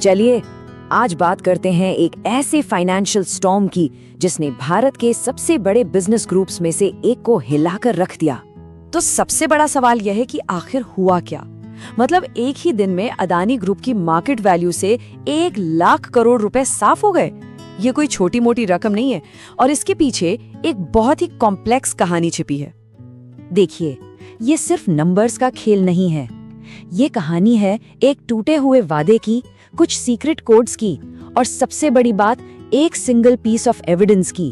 चलिए आज बात करते हैं एक ऐसे फाइनेंशियल स्टॉर्म की जिसने भारत के सबसे बड़े बिजनेस ग्रुप्स में से एक को हिलाकर रख दिया। तो सबसे बड़ा सवाल यह है कि आखिर हुआ क्या। मतलब एक ही दिन में अदानी ग्रुप की मार्केट वैल्यू से 1 लाख करोड़ रुपए साफ हो गए। ये कोई छोटी मोटी रकम नहीं है और इसके पीछे एक बहुत ही कॉम्प्लेक्स कहानी छिपी है। देखिए, ये सिर्फ नंबर्स का खेल नहीं है। ये कहानी है एक टूटे हुए वादे की, कुछ सीक्रेट कोड्स की और सबसे बड़ी बात, एक सिंगल पीस ऑफ एविडेंस की,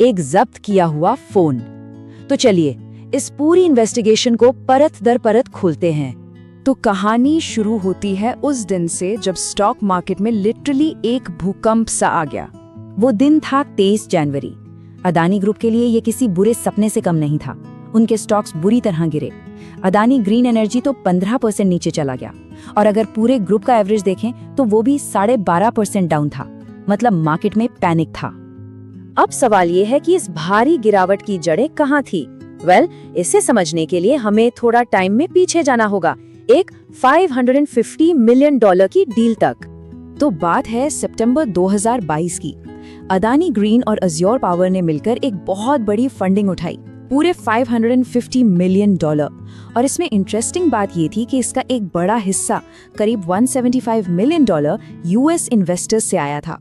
एक जब्त किया हुआ फोन। तो चलिए इस पूरी इन्वेस्टिगेशन को परत दर परत खोलते हैं। तो कहानी शुरू होती है उस दिन से जब स्टॉक मार्केट में लिटरली एक भूकंप सा आ गया। वो दिन था 23 जनवरी। अदानी ग्रुप के लिए ये किसी बुरे सपने से कम नहीं था। उनके स्टॉक्स बुरी तरह गिरे। अदानी ग्रीन एनर्जी तो 15% नीचे चला गया और अगर पूरे ग्रुप का एवरेज देखें तो वो भी 12.5% डाउन था। मतलब मार्केट में पैनिक था। अब सवाल ये है कि इस भारी गिरावट की जड़ें कहाँ थी? इसे समझने के लिए हमें थोड़ा टाइम में पीछे जाना होगा, एक $550 मिलियन की डील तक। तो बात है सितंबर 2022 की। अदानी ग्रीन और अज्योर पावर ने मिलकर एक बहुत बड़ी फंडिंग उठाई, पूरे $550 मिलियन। और इसमें इंटरेस्टिंग बात ये थी कि इसका एक बड़ा हिस्सा, करीब $175 मिलियन यूएस इन्वेस्टर्स से आया था।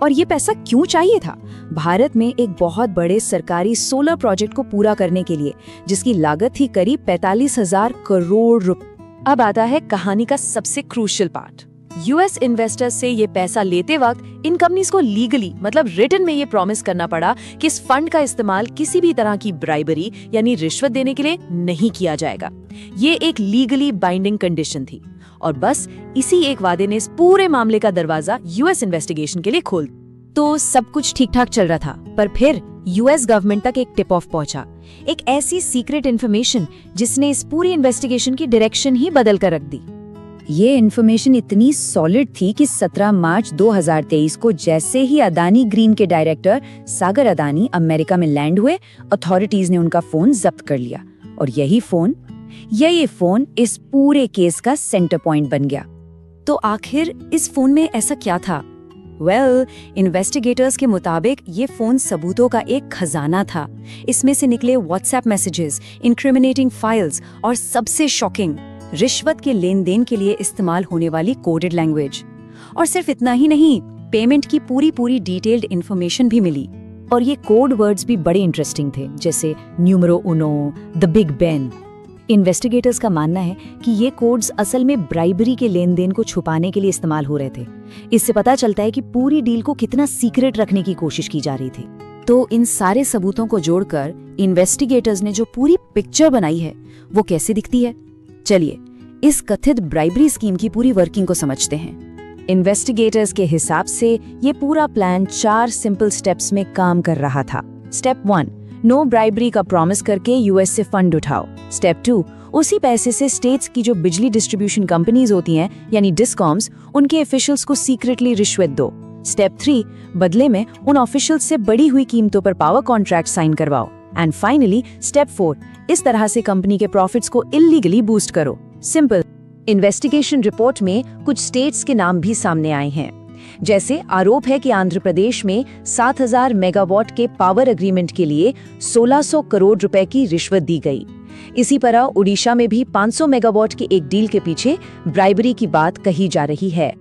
और ये पैसा क्यों चाहिए था? भारत में एक बहुत बड़े सरकारी सोलर प्रोजेक्ट को पूरा करने के लिए, जिसकी लागत थी करीब 45,000 करोड़ रुपए। अब आता है कहानी का सबसे क्रूशियल पार्ट। यूएस इन्वेस्टर्स से ये पैसा लेते वक्त इन कंपनीज को लीगली, मतलब रिटन में ये प्रॉमिस करना पड़ा कि इस फंड का इस्तेमाल किसी भी तरह की ब्राइबरी यानी रिश्वत देने के लिए नहीं किया जाएगा। ये एक लीगली बाइंडिंग कंडीशन थी और बस इसी एक वादे ने इस पूरे मामले का दरवाजा यूएस इन्वेस्टिगेशन के लिए खोल। तो सब कुछ ठीक ठाक चल रहा था, पर फिर यूएस गवर्नमेंट तक एक टिप ऑफ पहुंचा, एक ऐसी सीक्रेट इन्फॉर्मेशन जिसने इस पूरी इन्वेस्टिगेशन की डायरेक्शन ही बदल कर रख दी। ये इन्फॉर्मेशन इतनी सॉलिड थी कि 17 मार्च 2023 को जैसे ही अदानी ग्रीन के डायरेक्टर सागर अदानी अमेरिका में लैंड हुए, अथॉरिटीज ने उनका फोन जब्त कर लिया। और यही फोन इस पूरे केस का सेंटर पॉइंट बन गया। तो आखिर इस फोन में ऐसा क्या था? इन्वेस्टिगेटर्स के मुताबिक ये फोन सबूतों का एक खजाना था। इसमें से निकले व्हाट्सएप मैसेजेस, इंक्रिमिनेटिंग फाइल्स और सबसे शॉकिंग, रिश्वत के लेन देन के लिए इस्तेमाल होने वाली कोडेड लैंग्वेज। और सिर्फ इतना ही नहीं, पेमेंट की पूरी डिटेल्ड इंफॉर्मेशन भी मिली। और ये कोड वर्ड्स भी बड़े इंटरेस्टिंग थे, जैसे numero Uno, the big Ben. Investigators का मानना है कि ये कोड्स असल में ब्राइबरी के लेन देन को छुपाने के लिए इस्तेमाल हो रहे थे। इससे पता चलता है कि पूरी डील को कितना सीक्रेट रखने की कोशिश की जा रही थी। तो इन सारे सबूतों को जोड़कर इन्वेस्टिगेटर्स ने जो पूरी पिक्चर बनाई है वो कैसे दिखती है? चलिए इस कथित ब्राइबरी स्कीम की पूरी वर्किंग को समझते हैं। इन्वेस्टिगेटर्स के हिसाब से ये पूरा प्लान 4 सिंपल स्टेप्स में काम कर रहा था। स्टेप 1, नो ब्राइबरी का प्रॉमिस करके यूएस से फंड उठाओ। स्टेप 2, उसी पैसे से स्टेट्स की जो बिजली डिस्ट्रीब्यूशन कंपनीज होती हैं यानी डिस्कॉम्स, उनके ऑफिशियल्स को सीक्रेटली रिश्वत दो। स्टेप 3, बदले में उन ऑफिशियल्स से बढ़ी हुई कीमतों पर पावर कॉन्ट्रैक्ट साइन करवाओ। एंड फाइनली स्टेप 4, इस तरह से कंपनी के प्रॉफिट्स को इल्लीगली बूस्ट करो। सिंपल। इन्वेस्टिगेशन रिपोर्ट में कुछ स्टेट्स के नाम भी सामने आए हैं। जैसे आरोप है कि आंध्र प्रदेश में 7,000 मेगावाट के पावर एग्रीमेंट के लिए 1,600 करोड़ रुपए की रिश्वत दी गई। इसी तरह उड़ीसा में भी 500 मेगावाट की एक डील के पीछे ब्राइबरी की बात कही जा रही है।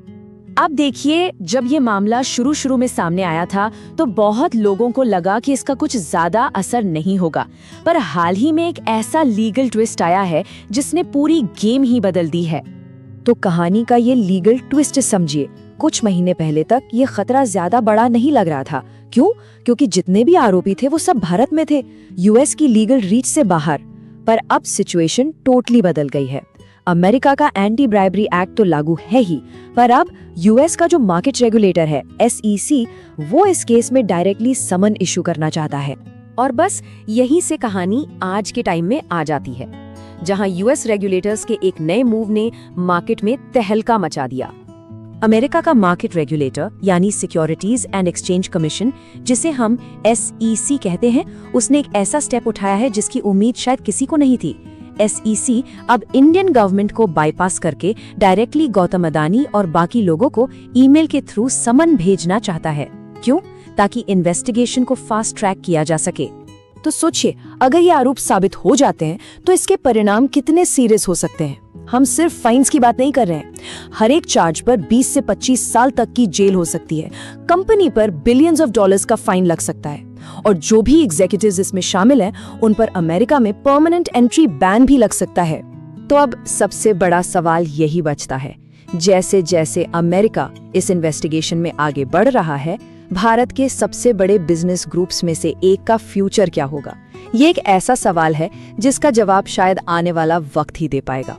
अब देखिए, जब ये मामला शुरू में सामने आया था तो बहुत लोगों को लगा कि इसका कुछ ज्यादा असर नहीं होगा, पर हाल ही में एक ऐसा लीगल ट्विस्ट आया है जिसने पूरी गेम ही बदल दी है। तो कहानी का ये लीगल ट्विस्ट समझिए। कुछ महीने पहले तक ये खतरा ज्यादा बड़ा नहीं लग रहा था। क्यों? क्योंकि जितने भी आरोपी थे वो सब भारत में थे, यूएस की लीगल रीच से बाहर। पर अब सिचुएशन टोटली बदल गई है। अमेरिका का एंटी ब्राइबरी एक्ट तो लागू है ही, पर अब यूएस का जो मार्केट रेगुलेटर है SEC, वो इस केस में डायरेक्टली समन इशू करना चाहता है। और बस यहीं से कहानी आज के टाइम में आ जाती है, जहां यूएस रेगुलेटर्स के एक नए मूव ने मार्केट में तहलका मचा दिया। अमेरिका का मार्केट रेगुलेटर यानी सिक्योरिटीज एंड एक्सचेंज कमीशन, जिसे हम SEC कहते हैं, उसने एक ऐसा स्टेप उठाया है जिसकी उम्मीद शायद किसी को नहीं थी। SEC अब इंडियन गवर्नमेंट को बाईपास करके डायरेक्टली गौतम अदानी और बाकी लोगों को ईमेल के थ्रू समन भेजना चाहता है। क्यों? ताकि इन्वेस्टिगेशन को फास्ट ट्रैक किया जा सके। तो सोचिए, अगर ये आरोप साबित हो जाते हैं तो इसके परिणाम कितने सीरियस हो सकते हैं। हम सिर्फ फाइन्स की बात नहीं कर रहे हैं, हर एक चार्ज पर 20 से 25 साल तक की जेल हो सकती है। कंपनी पर बिलियंस ऑफ डॉलर्स का फाइन लग सकता है और जो भी एग्जीक्यूटिव्स इसमें शामिल हैं, उन पर अमेरिका में परमानेंट एंट्री बैन भी लग सकता है। तो अब सबसे बड़ा सवाल यही बचता है, जैसे जैसे अमेरिका इस इन्वेस्टिगेशन में आगे बढ़ रहा है, भारत के सबसे बड़े बिजनेस ग्रुप्स में से एक का फ्यूचर क्या होगा? ये एक ऐसा सवाल है जिसका जवाब शायद आने वाला वक्त ही दे पाएगा।